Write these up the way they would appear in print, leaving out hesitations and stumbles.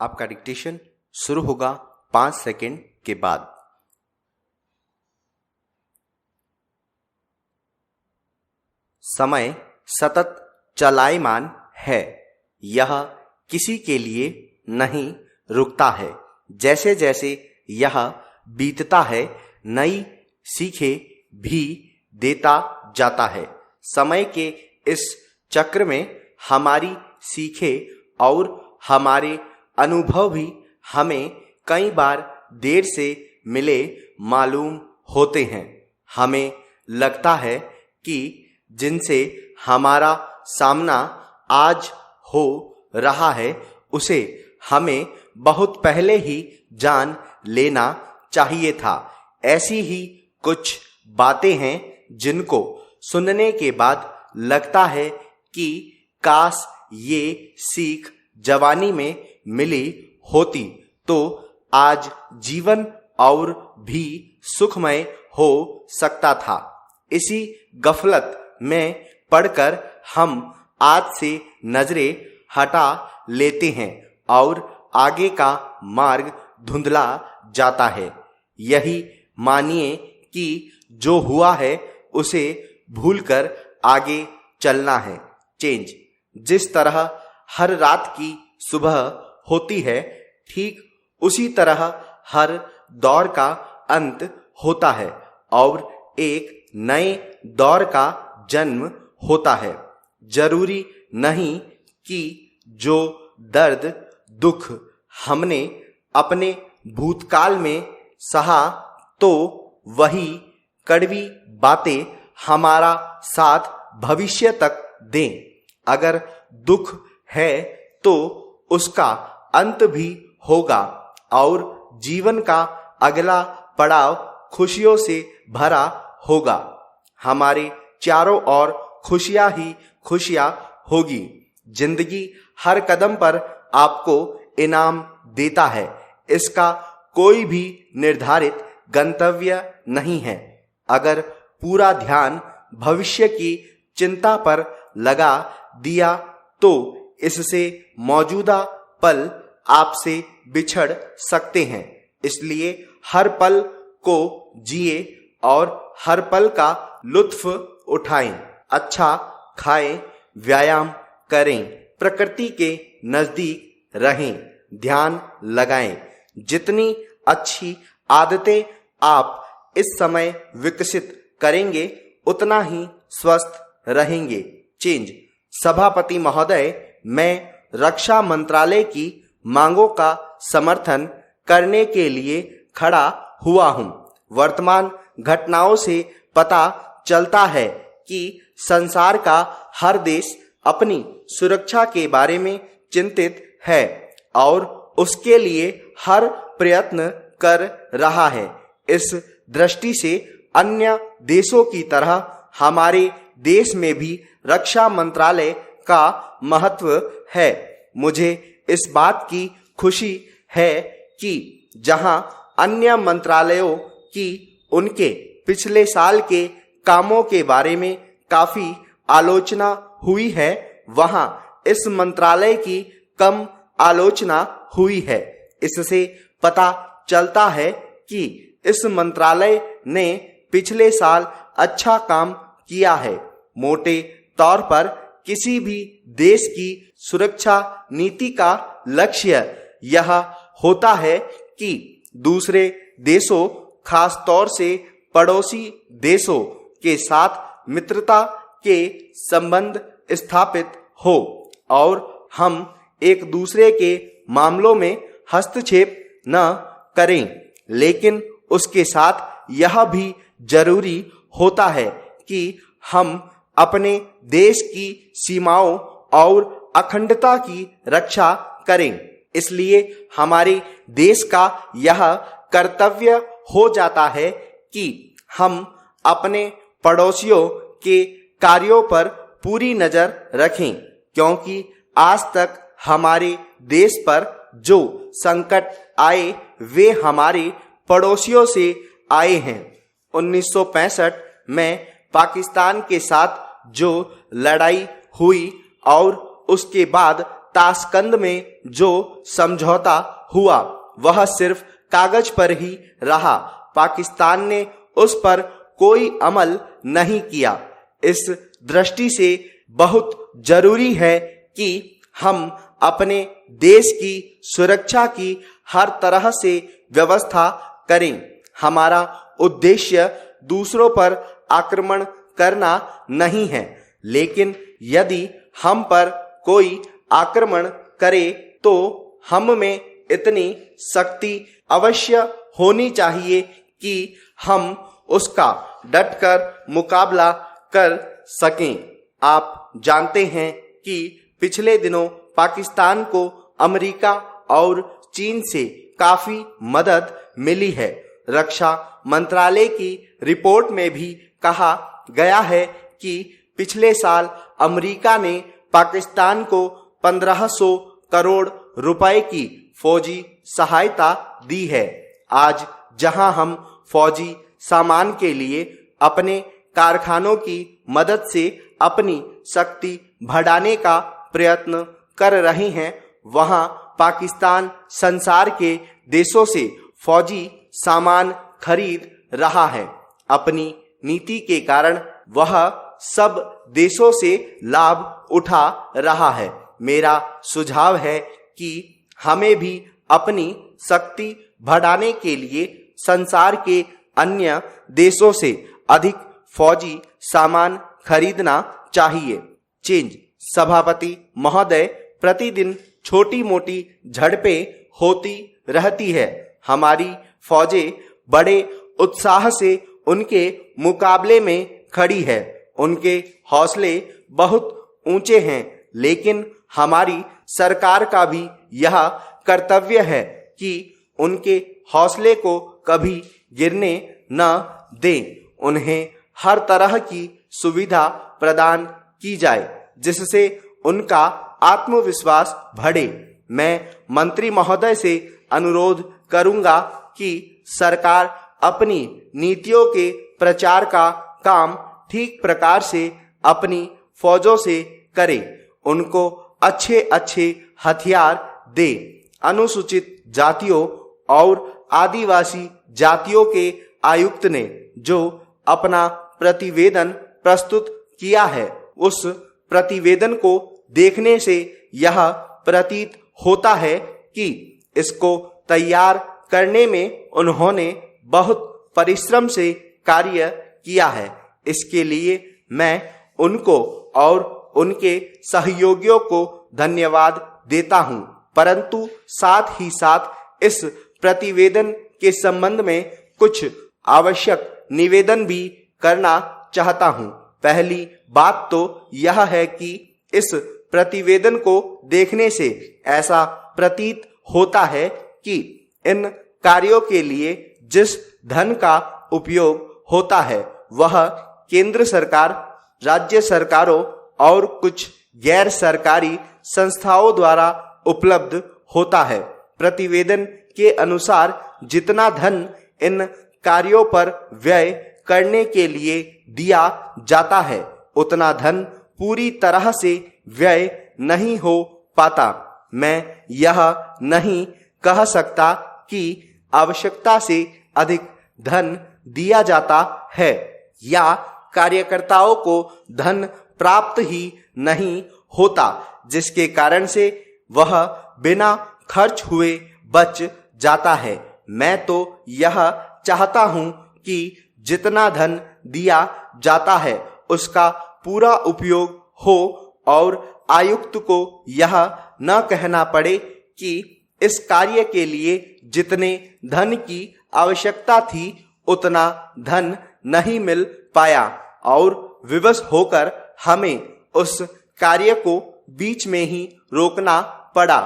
आपका डिक्टेशन शुरू होगा 5 सेकंड के बाद। समय सतत चलायमान है, यह किसी के लिए नहीं रुकता है। जैसे जैसे यह बीतता है, नई सीखें भी देता जाता है। समय के इस चक्र में हमारी सीखें और हमारे अनुभव भी हमें कई बार देर से मिले मालूम होते हैं। हमें लगता है कि जिनसे हमारा सामना आज हो रहा है उसे हमें बहुत पहले ही जान लेना चाहिए था। ऐसी ही कुछ बातें हैं जिनको सुनने के बाद लगता है कि काश ये सीख जवानी में मिली होती तो आज जीवन और भी सुखमय हो सकता था। इसी गफलत में पढ़कर हम आज से नजरें हटा लेते हैं और आगे का मार्ग धुंधला जाता है। यही मानिए कि जो हुआ है उसे भूलकर आगे चलना है। चेंज। जिस तरह हर रात की सुबह होती है, ठीक उसी तरह हर दौर का अंत होता है और एक नए दौर का जन्म होता है। जरूरी नहीं कि जो दर्द दुख हमने अपने भूतकाल में सहा तो वही कड़वी बातें हमारा साथ भविष्य तक दें। अगर दुख है तो उसका अंत भी होगा और जीवन का अगला पड़ाव खुशियों से भरा होगा। हमारे चारों ओर खुशियां ही खुशियां होगी। जिंदगी हर कदम पर आपको इनाम देता है। इसका कोई भी निर्धारित गंतव्य नहीं है। अगर पूरा ध्यान भविष्य की चिंता पर लगा दिया तो इससे मौजूदा पल आपसे बिछड़ सकते हैं। इसलिए हर पल को जिए और हर पल का लुत्फ उठाएं। अच्छा खाएं, व्यायाम करें, प्रकृति के नजदीक रहें, ध्यान लगाएं। जितनी अच्छी आदतें आप इस समय विकसित करेंगे उतना ही स्वस्थ रहेंगे। चेंज। सभापति महोदय, मैं रक्षा मंत्रालय की मांगों का समर्थन करने के लिए खड़ा हुआ हूं। वर्तमान घटनाओं से पता चलता है कि संसार का हर देश अपनी सुरक्षा के बारे में चिंतित है और उसके लिए हर प्रयत्न कर रहा है। इस दृष्टि से अन्य देशों की तरह हमारे देश में भी रक्षा मंत्रालय का महत्व है। मुझे इस बात की खुशी है कि जहां अन्य मंत्रालयों की उनके पिछले साल के कामों के बारे में काफी आलोचना हुई है, वहां इस मंत्रालय की कम आलोचना हुई है। इससे पता चलता है कि इस मंत्रालय ने पिछले साल अच्छा काम किया है। मोटे तौर पर किसी भी देश की सुरक्षा नीति का लक्ष्य यह होता है कि दूसरे देशों, खास तौर से पड़ोसी देशों के साथ मित्रता के संबंध स्थापित हो और हम एक दूसरे के मामलों में हस्तक्षेप न करें। लेकिन उसके साथ यह भी जरूरी होता है कि हम अपने देश की सीमाओं और अखंडता की रक्षा करें। इसलिए हमारे देश का यह कर्तव्य हो जाता है कि हम अपने पड़ोसियों के कार्यों पर पूरी नजर रखें, क्योंकि आज तक हमारे देश पर जो संकट आए वे हमारे पड़ोसियों से आए हैं। 1965 में पाकिस्तान के साथ जो लड़ाई हुई और उसके बाद ताशकंद में जो समझौता हुआ वह सिर्फ कागज पर ही रहा। पाकिस्तान ने उस पर कोई अमल नहीं किया। इस दृष्टि से बहुत जरूरी है कि हम अपने देश की सुरक्षा की हर तरह से व्यवस्था करें। हमारा उद्देश्य दूसरों पर आक्रमण करना नहीं है, लेकिन यदि हम पर कोई आक्रमण करे तो हम में इतनी शक्ति अवश्य होनी चाहिए कि हम उसका डटकर मुकाबला कर सकें। आप जानते हैं कि पिछले दिनों पाकिस्तान को अमेरिका और चीन से काफी मदद मिली है। रक्षा मंत्रालय की रिपोर्ट में भी कहा गया है कि पिछले साल अमेरिका ने पाकिस्तान को 1500 करोड़ रुपए की फौजी सहायता दी है। आज जहां हम फौजी सामान के लिए अपने कारखानों की मदद से अपनी शक्ति बढ़ाने का प्रयत्न कर रहे हैं, वहां पाकिस्तान संसार के देशों से फौजी सामान खरीद रहा है। अपनी नीति के कारण वह सब देशों से लाभ उठा रहा है। मेरा सुझाव है कि हमें भी अपनी शक्ति बढ़ाने के लिए संसार के अन्य देशों से अधिक फौजी सामान खरीदना चाहिए। चेंज सभापति महोदय, प्रतिदिन छोटी मोटी झड़पें होती रहती है। हमारी फौजें बड़े उत्साह से उनके मुकाबले में खड़ी है। उनके हौसले बहुत ऊंचे हैं, लेकिन हमारी सरकार का भी यह कर्तव्य है कि उनके हौसले को कभी गिरने न दें। उन्हें हर तरह की सुविधा प्रदान की जाए जिससे उनका आत्मविश्वास बढ़े। मैं मंत्री महोदय से अनुरोध करूंगा कि सरकार अपनी नीतियों के प्रचार का काम ठीक प्रकार से अपनी फौजों से करे। उनको अच्छे अच्छे हथियार दे। अनुसूचित जातियों और आदिवासी जातियों के आयुक्त ने जो अपना प्रतिवेदन प्रस्तुत किया है, उस प्रतिवेदन को देखने से यह प्रतीत होता है कि इसको तैयार करने में उन्होंने बहुत परिश्रम से कार्य किया है। इसके लिए मैं उनको और उनके सहयोगियों को धन्यवाद देता हूं, परंतु साथ ही साथ इस प्रतिवेदन के संबंध में कुछ आवश्यक निवेदन भी करना चाहता हूं। पहली बात तो यह है कि इस प्रतिवेदन को देखने से ऐसा प्रतीत होता है कि इन कार्यों के लिए जिस धन का उपयोग होता है वह केंद्र सरकार, राज्य सरकारों और कुछ गैर सरकारी संस्थाओं द्वारा उपलब्ध होता है। प्रतिवेदन के अनुसार जितना धन इन कार्यों पर व्यय करने के लिए दिया जाता है, उतना धन पूरी तरह से व्यय नहीं हो पाता। मैं यह नहीं कह सकता कि आवश्यकता से अधिक धन दिया जाता है या कार्यकर्ताओं को धन प्राप्त ही नहीं होता, जिसके कारण से वह बिना खर्च हुए बच जाता है। मैं तो यह चाहता हूं कि जितना धन दिया जाता है उसका पूरा उपयोग हो और आयुक्त को यह न कहना पड़े कि इस कार्य के लिए जितने धन की आवश्यकता थी उतना धन नहीं मिल पाया और विवश होकर हमें उस कार्य को बीच में ही रोकना पड़ा।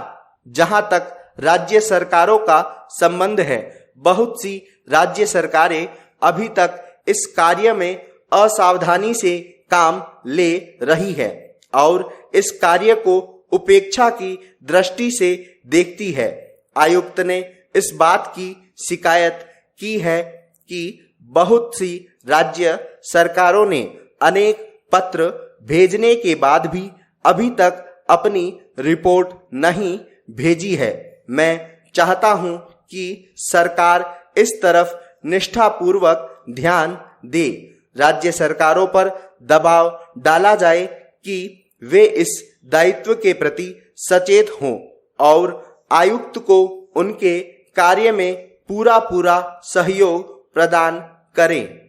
जहां तक राज्य सरकारों का संबंध है, बहुत सी राज्य सरकारें अभी तक इस कार्य में असावधानी से काम ले रही है और इस कार्य को उपेक्षा की दृष्टि से देखती है। आयुक्त ने इस बात की शिकायत की है कि बहुत सी राज्य सरकारों ने अनेक पत्र भेजने के बाद भी अभी तक अपनी रिपोर्ट नहीं भेजी है। मैं चाहता हूं कि सरकार इस तरफ निष्ठापूर्वक ध्यान दे। राज्य सरकारों पर दबाव डाला जाए कि वे इस दायित्व के प्रति सचेत हों और आयुक्त को उनके कार्य में पूरा सहयोग प्रदान करें।